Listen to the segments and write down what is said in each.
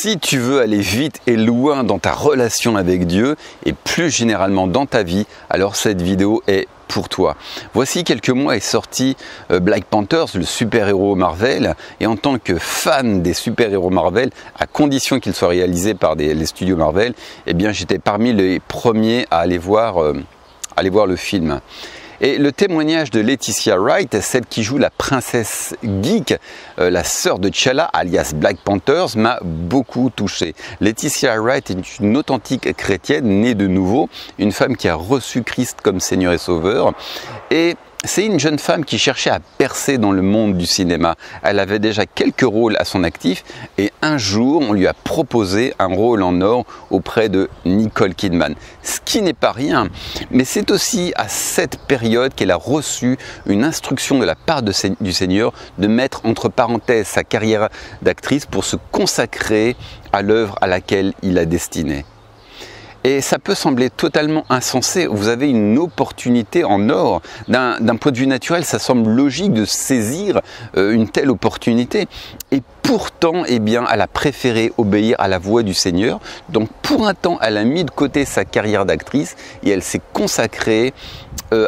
Si tu veux aller vite et loin dans ta relation avec Dieu et plus généralement dans ta vie, alors cette vidéo est pour toi. Voici quelques mois est sorti Black Panthers, le super-héros Marvel, et en tant que fan des super-héros Marvel, à condition qu'il soit réalisé par les studios Marvel, eh bien j'étais parmi les premiers à aller voir le film. Et le témoignage de Letitia Wright, celle qui joue la princesse geek, la sœur de T'Challa, alias Black Panthers, m'a beaucoup touché. Letitia Wright est une authentique chrétienne, née de nouveau, une femme qui a reçu Christ comme Seigneur et Sauveur. Et c'est une jeune femme qui cherchait à percer dans le monde du cinéma. Elle avait déjà quelques rôles à son actif et un jour, on lui a proposé un rôle en or auprès de Nicole Kidman. Ce qui n'est pas rien, mais c'est aussi à cette période qu'elle a reçu une instruction de la part du Seigneur de mettre entre parenthèses sa carrière d'actrice pour se consacrer à l'œuvre à laquelle il l'a destinée. Et ça peut sembler totalement insensé, vous avez une opportunité en or. D'un point de vue naturel, ça semble logique de saisir une telle opportunité. Et pourtant, eh bien, elle a préféré obéir à la voix du Seigneur. Donc pour un temps, elle a mis de côté sa carrière d'actrice et elle s'est consacrée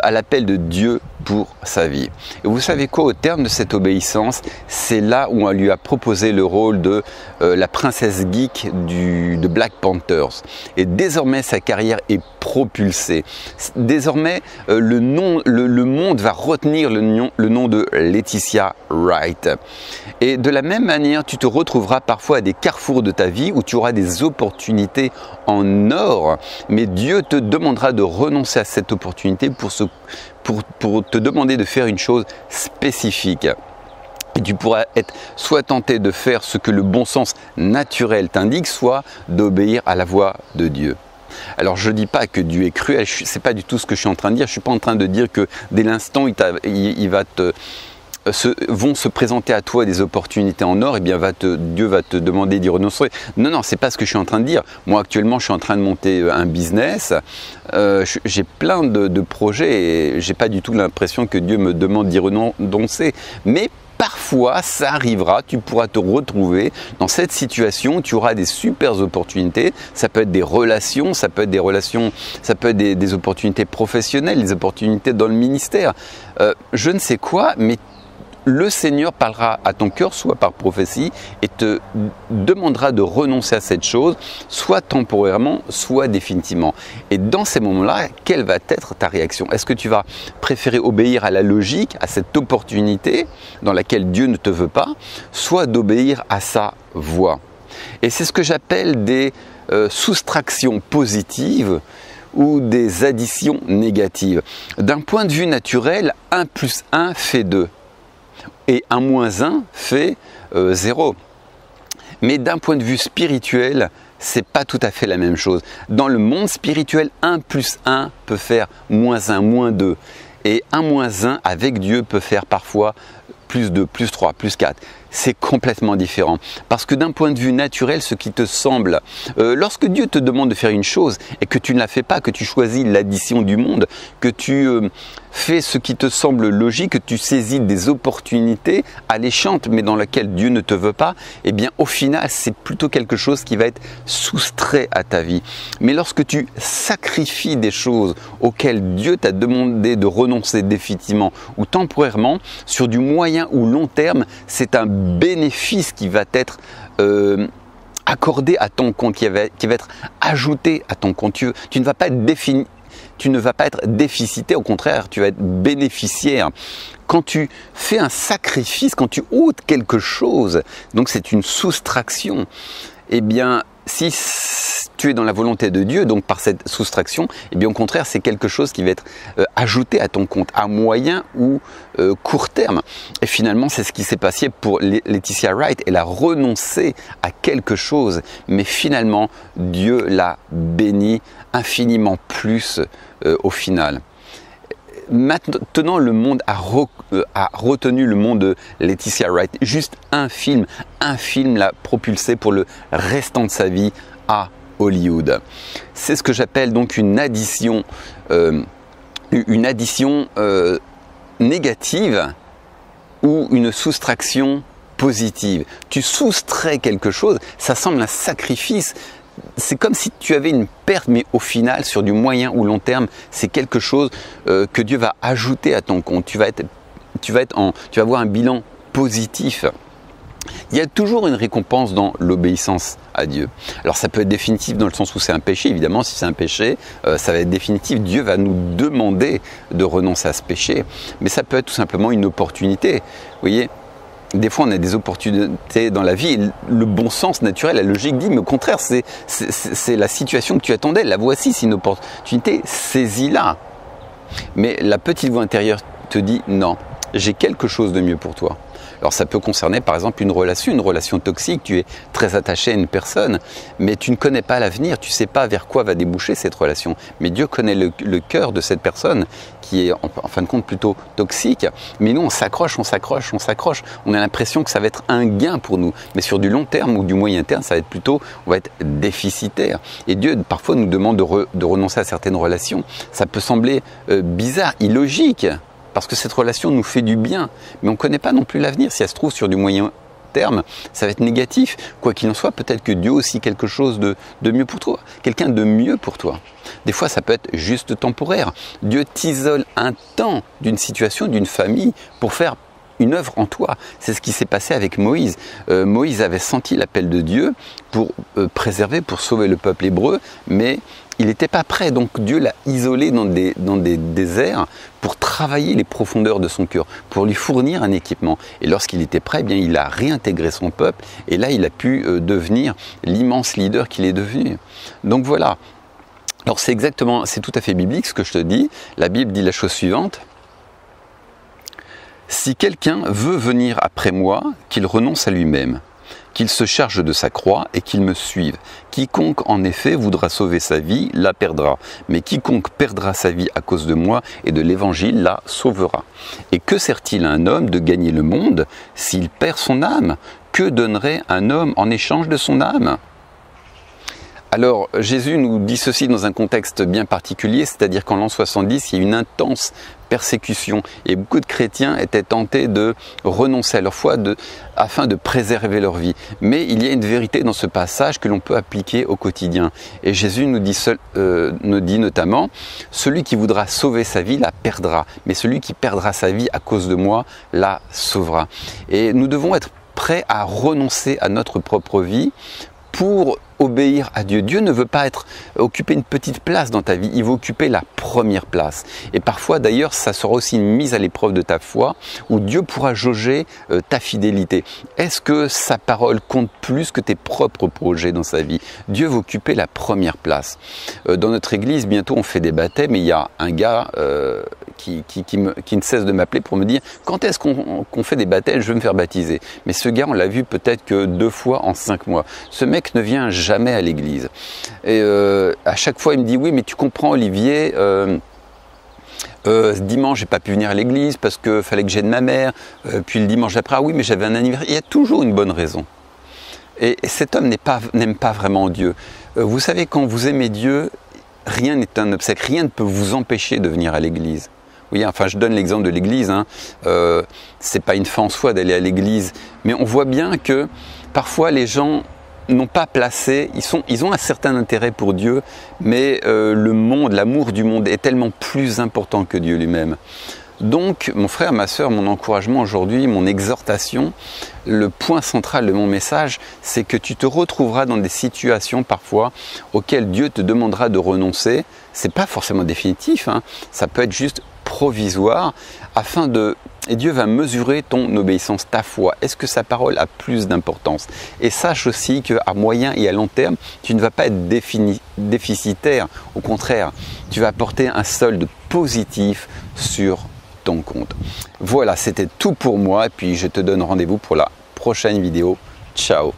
à l'appel de Dieu pour sa vie. Et vous savez quoi, au terme de cette obéissance, c'est là où on lui a proposé le rôle de la princesse geek de Black Panthers. Et désormais, sa carrière est propulsée. Désormais, le monde va retenir le nom de Letitia Wright. Et de la même manière, tu te retrouveras parfois à des carrefours de ta vie où tu auras des opportunités en or, mais Dieu te demandera de renoncer à cette opportunité pour te demander de faire une chose spécifique. Et tu pourras être soit tenté de faire ce que le bon sens naturel t'indique, soit d'obéir à la voix de Dieu. Alors je ne dis pas que Dieu est cruel, c'est pas du tout ce que je suis en train de dire. Je ne suis pas en train de dire que dès l'instant vont se présenter à toi des opportunités en or, et bien Dieu va te demander d'y renoncer. Non, non, c'est pas ce que je suis en train de dire. Moi actuellement, je suis en train de monter un business. J'ai plein de projets et j'ai pas du tout l'impression que Dieu me demande d'y renoncer. Mais parfois, ça arrivera, tu pourras te retrouver dans cette situation, tu auras des super opportunités, ça peut être des relations, ça peut être des opportunités professionnelles, des opportunités dans le ministère, je ne sais quoi, mais le Seigneur parlera à ton cœur, soit par prophétie, et te demandera de renoncer à cette chose, soit temporairement, soit définitivement. Et dans ces moments-là, quelle va être ta réaction? Est-ce que tu vas préférer obéir à la logique, à cette opportunité dans laquelle Dieu ne te veut pas, soit d'obéir à sa voix? Et c'est ce que j'appelle des soustractions positives ou des additions négatives. D'un point de vue naturel, 1 plus 1 fait 2. Et 1 moins 1 fait 0. Mais d'un point de vue spirituel, c'est pas tout à fait la même chose. Dans le monde spirituel, 1 plus 1 peut faire moins 1, moins 2. Et 1 moins 1 avec Dieu peut faire parfois plus 2, plus 3, plus 4. C'est complètement différent. Parce que d'un point de vue naturel, ce qui te semble, lorsque Dieu te demande de faire une chose et que tu ne la fais pas, que tu choisis l'addition du monde, que tu fais ce qui te semble logique, que tu saisis des opportunités alléchantes mais dans lesquelles Dieu ne te veut pas, eh bien au final, c'est plutôt quelque chose qui va être soustrait à ta vie. Mais lorsque tu sacrifies des choses auxquelles Dieu t'a demandé de renoncer définitivement ou temporairement, sur du moyen ou long terme, c'est un bénéfice qui va être accordé à ton compte, qui va être ajouté à ton compte. Tu ne vas pas être déficitaire, au contraire, tu vas être bénéficiaire. Quand tu fais un sacrifice, quand tu ôtes quelque chose, donc c'est une soustraction, eh bien, si tu es dans la volonté de Dieu, donc par cette soustraction, eh bien au contraire, c'est quelque chose qui va être ajouté à ton compte, à moyen ou court terme. Et finalement, c'est ce qui s'est passé pour Letitia Wright. Elle a renoncé à quelque chose, mais finalement, Dieu l'a bénie infiniment plus au final. Maintenant, le monde a retenu le monde de Letitia Wright. Juste un film l'a propulsé pour le restant de sa vie à Hollywood. C'est ce que j'appelle donc une addition négative ou une soustraction positive. Tu soustrais quelque chose, ça semble un sacrifice. C'est comme si tu avais une perte, mais au final, sur du moyen ou long terme, c'est quelque chose que Dieu va ajouter à ton compte. Tu vas avoir un bilan positif. Il y a toujours une récompense dans l'obéissance à Dieu. Alors ça peut être définitif dans le sens où c'est un péché, évidemment, si c'est un péché, ça va être définitif. Dieu va nous demander de renoncer à ce péché, mais ça peut être tout simplement une opportunité. Vous voyez, des fois on a des opportunités dans la vie et le bon sens naturel, la logique dit, mais au contraire, c'est la situation que tu attendais, la voici, c'est une opportunité, saisis-la. Mais la petite voix intérieure te dit, non, j'ai quelque chose de mieux pour toi. Alors ça peut concerner par exemple une relation toxique, tu es très attaché à une personne, mais tu ne connais pas l'avenir, tu ne sais pas vers quoi va déboucher cette relation. Mais Dieu connaît le cœur de cette personne qui est en fin de compte plutôt toxique. Mais nous on s'accroche, on a l'impression que ça va être un gain pour nous. Mais sur du long terme ou du moyen terme, ça va être plutôt, on va être déficitaire. Et Dieu parfois nous demande de renoncer à certaines relations. Ça peut sembler bizarre, illogique. Parce que cette relation nous fait du bien, mais on ne connaît pas non plus l'avenir. Si elle se trouve sur du moyen terme, ça va être négatif. Quoi qu'il en soit, peut-être que Dieu a aussi quelque chose de mieux pour toi, quelqu'un de mieux pour toi. Des fois, ça peut être juste temporaire. Dieu t'isole un temps d'une situation, d'une famille, pour faire une œuvre en toi. C'est ce qui s'est passé avec Moïse. Moïse avait senti l'appel de Dieu pour préserver, pour sauver le peuple hébreu, mais il n'était pas prêt, donc Dieu l'a isolé dans des déserts pour travailler les profondeurs de son cœur, pour lui fournir un équipement. Et lorsqu'il était prêt, eh bien, il a réintégré son peuple, et là il a pu devenir l'immense leader qu'il est devenu. Donc voilà. Alors c'est tout à fait biblique ce que je te dis. La Bible dit la chose suivante. Si quelqu'un veut venir après moi, qu'il renonce à lui-même, qu'il se charge de sa croix et qu'il me suive. Quiconque en effet voudra sauver sa vie, la perdra. Mais quiconque perdra sa vie à cause de moi et de l'évangile, la sauvera. Et que sert-il à un homme de gagner le monde s'il perd son âme? Que donnerait un homme en échange de son âme? Alors Jésus nous dit ceci dans un contexte bien particulier, c'est-à-dire qu'en l'an 70, il y a eu une intense persécution et beaucoup de chrétiens étaient tentés de renoncer à leur foi afin de préserver leur vie. Mais il y a une vérité dans ce passage que l'on peut appliquer au quotidien. Et Jésus nous dit notamment, celui qui voudra sauver sa vie la perdra, mais celui qui perdra sa vie à cause de moi la sauvera. Et nous devons être prêts à renoncer à notre propre vie pour obéir à Dieu. Dieu ne veut pas occuper une petite place dans ta vie, il veut occuper la première place. Et parfois d'ailleurs, ça sera aussi une mise à l'épreuve de ta foi, où Dieu pourra jauger ta fidélité. Est-ce que sa parole compte plus que tes propres projets dans sa vie? Dieu veut occuper la première place. Dans notre église, bientôt on fait des baptêmes, et il y a un gars qui ne cesse de m'appeler pour me dire « Quand est-ce qu'on fait des baptêmes? Je veux me faire baptiser. » Mais ce gars, on l'a vu peut-être que 2 fois en 5 mois. Ce mec ne vient jamais à l'église. Et à chaque fois, il me dit « Oui, mais tu comprends, Olivier, dimanche, j'ai pas pu venir à l'église parce qu'il fallait que j'aide ma mère. Puis le dimanche après, ah oui, mais j'avais un anniversaire. » Il y a toujours une bonne raison. Et cet homme n'aime pas vraiment Dieu. Vous savez, quand vous aimez Dieu, rien n'est un obstacle. Rien ne peut vous empêcher de venir à l'église. Oui, enfin, je donne l'exemple de l'église. C'est pas une fin en soi d'aller à l'église. Mais on voit bien que parfois les gens n'ont pas placé, ils ont un certain intérêt pour Dieu, mais le monde, l'amour du monde est tellement plus important que Dieu lui-même. Donc, mon frère, ma sœur, mon encouragement aujourd'hui, mon exhortation, le point central de mon message, c'est que tu te retrouveras dans des situations parfois auxquelles Dieu te demandera de renoncer. C'est pas forcément définitif, ça peut être juste provisoire, et Dieu va mesurer ton obéissance, ta foi. Est-ce que sa parole a plus d'importance? Et sache aussi qu'à moyen et à long terme, tu ne vas pas être déficitaire. Au contraire, tu vas apporter un solde positif sur ton compte. Voilà, c'était tout pour moi. Et puis je te donne rendez-vous pour la prochaine vidéo. Ciao!